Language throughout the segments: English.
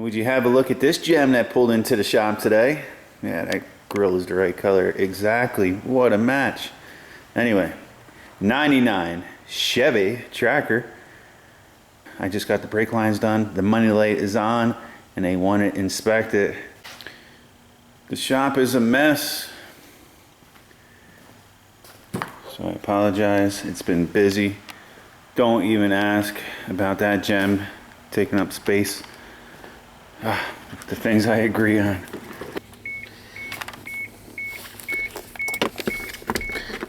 Would you have a look at this gem that pulled into the shop today? Yeah, that grill is the right color. Exactly. What a match. Anyway, 99 Chevy Tracker. I just got the brake lines done. The money light is on and they want it inspected. The shop is a mess. So I apologize. It's been busy. Don't even ask about that gem taking up space. The things I agree on.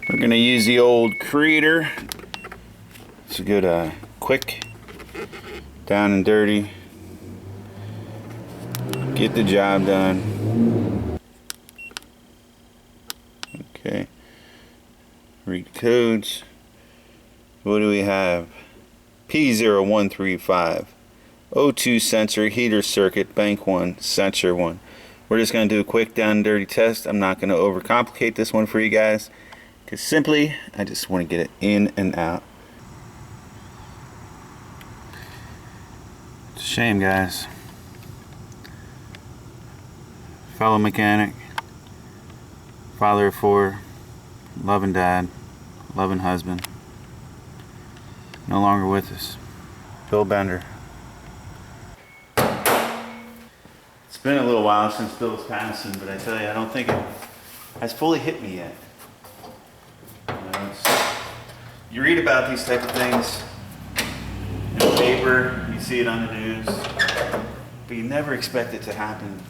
We're gonna use the old creator. It's a good quick, down and dirty, get the job done. Okay, read codes. What do we have? P0135 O2 sensor heater circuit, bank 1, sensor 1. We're just going to do a quick down and dirty test. I'm not going to overcomplicate this one for you guys, because simply I just want to get it in and out. It's a shame, guys. Fellow mechanic, father of 4, loving dad, loving husband, no longer with us. Bill Bender. It's been a little while since Bill's passing, but I tell you, I don't think it has fully hit me yet. You read about these type of things in the paper, you see it on the news, but you never expect it to happen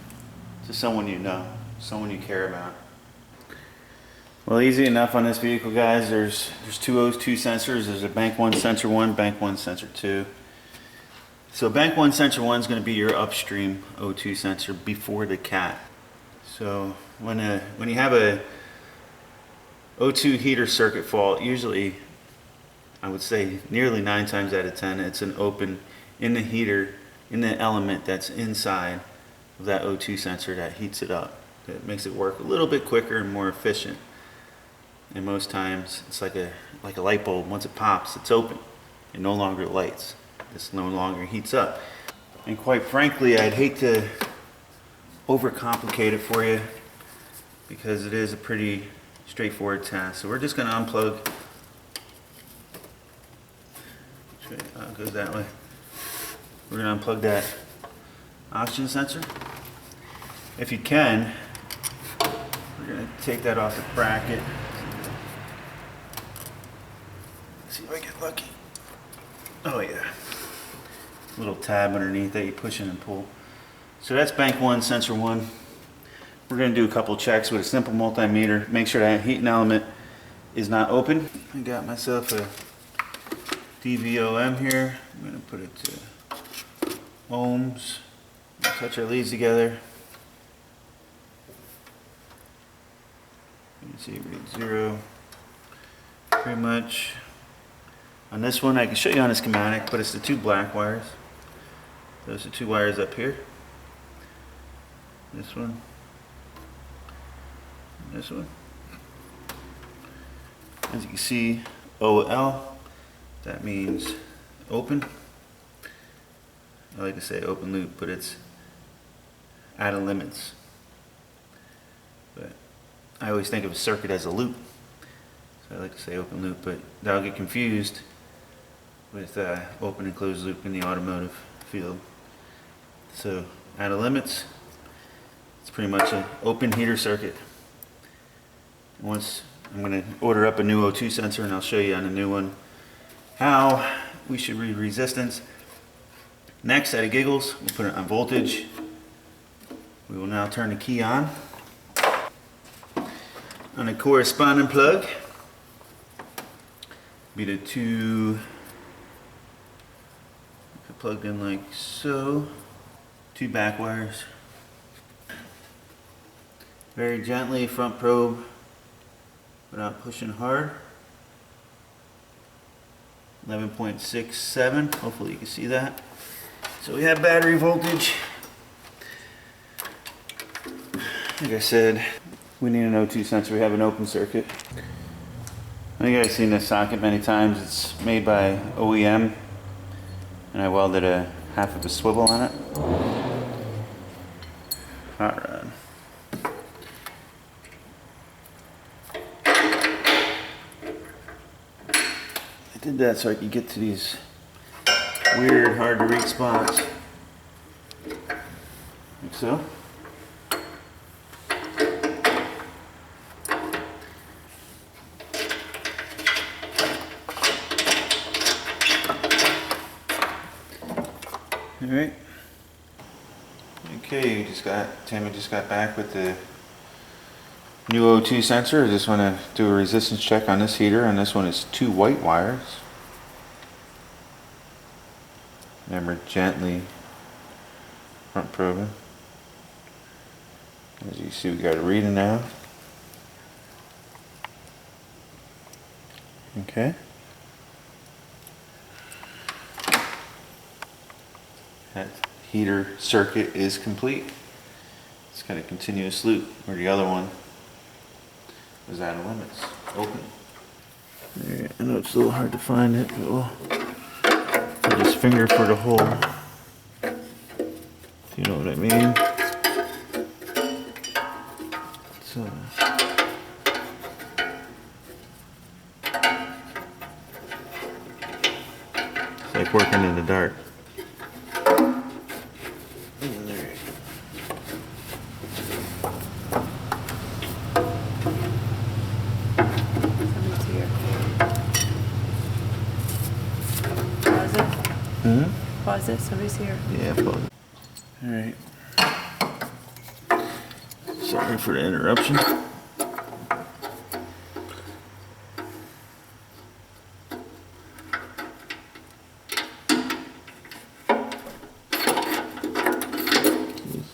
to someone you know, someone you care about. Well, easy enough on this vehicle, guys. There's two O2 sensors. There's a bank 1 sensor 1, bank 1 sensor 2. So bank 1 sensor 1 is going to be your upstream O2 sensor before the cat. So when you have a O2 heater circuit fault, usually I would say nearly 9 times out of 10 it's an open in the heater, in the element that's inside of that O2 sensor that heats it up. That makes it work a little bit quicker and more efficient. And most times it's like a light bulb. Once it pops, it's open. It no longer lights. This no longer heats up. And quite frankly, I'd hate to overcomplicate it for you, because it is a pretty straightforward task. So we're just going to unplug. It goes that way. We're going to unplug that oxygen sensor. If you can, we're going to take that off the bracket. See if I get lucky. Oh yeah. Little tab underneath that you push in and pull. So that's bank 1, sensor 1. We're going to do a couple checks with a simple multimeter. Make sure that heating element is not open. I got myself a DVOM here. I'm going to put it to ohms. Touch our leads together. You can see it reads 0. Pretty much. On this one, I can show you on the schematic, but it's the 2 black wires. Those are 2 wires up here. This one. And this one. As you can see, OL, that means open. I like to say open loop, but it's out of limits. But I always think of a circuit as a loop. So I like to say open loop, but that'll get confused with open and closed loop in the automotive field. So out of limits, it's pretty much an open heater circuit. Once I'm going to order up a new O2 sensor, and I'll show you on the new one how we should read resistance. Next, out of giggles, we'll put it on voltage. We will now turn the key on a corresponding plug. Be the 2 plugged in like so. 2 back wires. Very gently front probe without pushing hard. 11.67. Hopefully you can see that. So we have battery voltage. Like I said, we need an O2 sensor. We have an open circuit. I think I've seen this socket many times. It's made by OEM, and I welded a half of a swivel on it. hot rod. I did that so I could get to these weird, hard to reach spots. Like so. Alright. Okay, Tammy just got back with the new O2 sensor. I just want to do a resistance check on this heater. On this one it's 2 white wires. Remember, gently front probing. As you see, we got a reading now. Okay. That heater circuit is complete. It's got a continuous loop, where the other one was out of limits. Open. There, I know it's a little hard to find it, but we'll just finger for the hole. If you know what I mean. So. It's like working in the dark. Pause it, somebody's here. Yeah, pause it. Alright. Sorry for the interruption.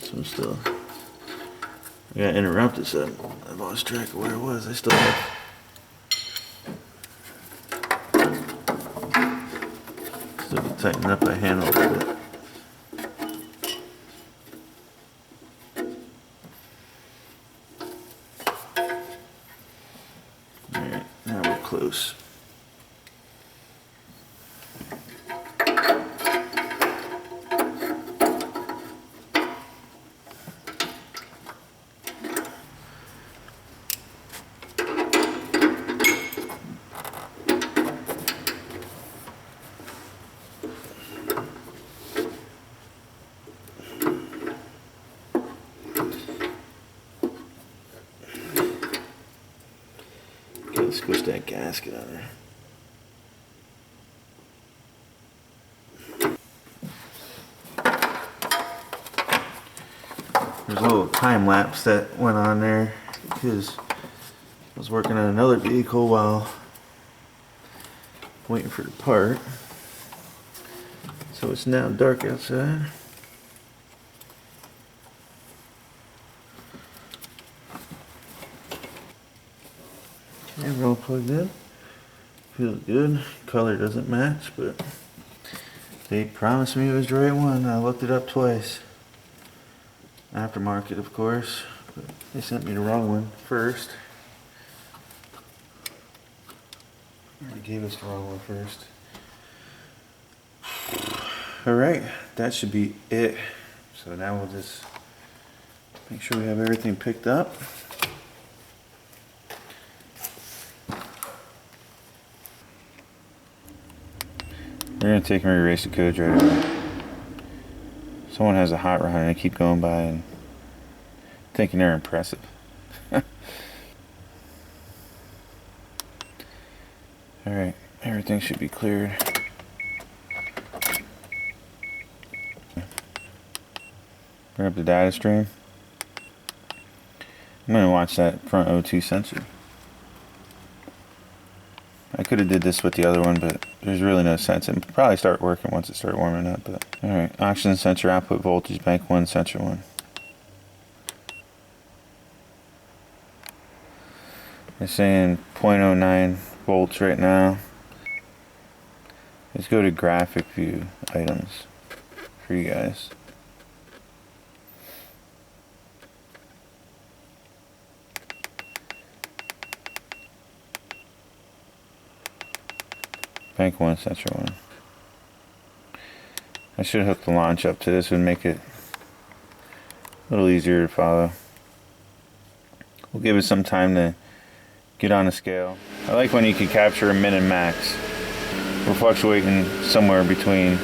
So still, I got interrupted, so I lost track of where it was. I still have. Still tighten up my hand a little bit. Alright, now we're close. Gotta squish that gasket on there. There's a little time lapse that went on there because I was working on another vehicle while waiting for the part. So it's now dark outside. Camera all plugged in. Feels good. Color doesn't match, but they promised me it was the right one. I looked it up twice. Aftermarket, of course, but they sent me the wrong one first. They gave us the wrong one first. Alright, that should be it. So now we'll just make sure we have everything picked up. We're going to take and erase the code right away. Someone has a hot rod and I keep going by and thinking they're impressive. Alright, everything should be cleared. Bring up the data stream. I'm going to watch that front O2 sensor. I could have did this with the other one, but there's really no sense. It would probably start working once it started warming up. But alright, oxygen sensor output voltage, bank 1, sensor 1. It's saying 0.09 volts right now. Let's go to graphic view items for you guys. Bank 1, sensor 1. I should hook the launch up to this, would make it little easier to follow. We'll give it some time to get on the scale. I like when you can capture a min and max. We're fluctuating somewhere between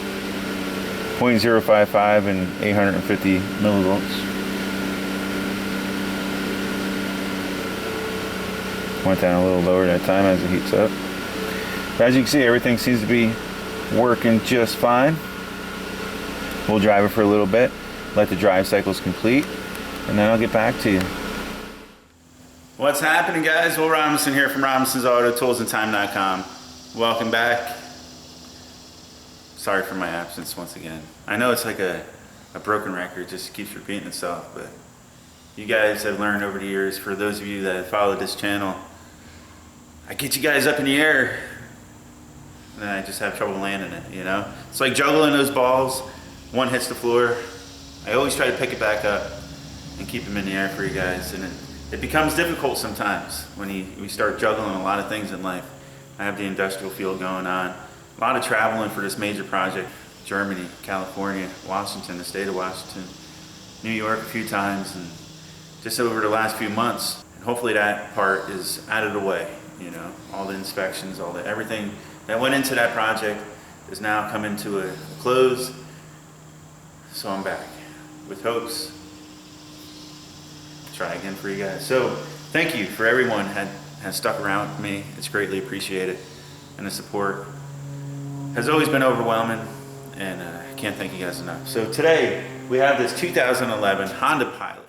0.055 and 850 millivolts. Went down a little lower that time as it heats up. But as you can see, everything seems to be working just fine. We'll drive it for a little bit, let the drive cycles complete, and then I'll get back to you. What's happening, guys? Will Robinson here from Robinson's Auto Tools and Time.com. Welcome back. Sorry for my absence once again. I know it's like a broken record, just keeps repeating itself, but you guys have learned over the years, for those of you that have followed this channel, I get you guys up in the air, and then I just have trouble landing it, you know? It's like juggling those balls. One hits the floor. I always try to pick it back up and keep them in the air for you guys, and it becomes difficult sometimes when we start juggling a lot of things in life. I have the industrial field going on, a lot of traveling for this major project. Germany, California, Washington, the state of Washington, New York a few times, and just over the last few months. And hopefully that part is out of the way, you know, all the inspections, everything that went into that project is now coming to a close. So I'm back with hopes to try again for you guys. So thank you for everyone that has stuck around with me. It's greatly appreciated, and the support has always been overwhelming, and I can't thank you guys enough. So today we have this 2011 Honda Pilot.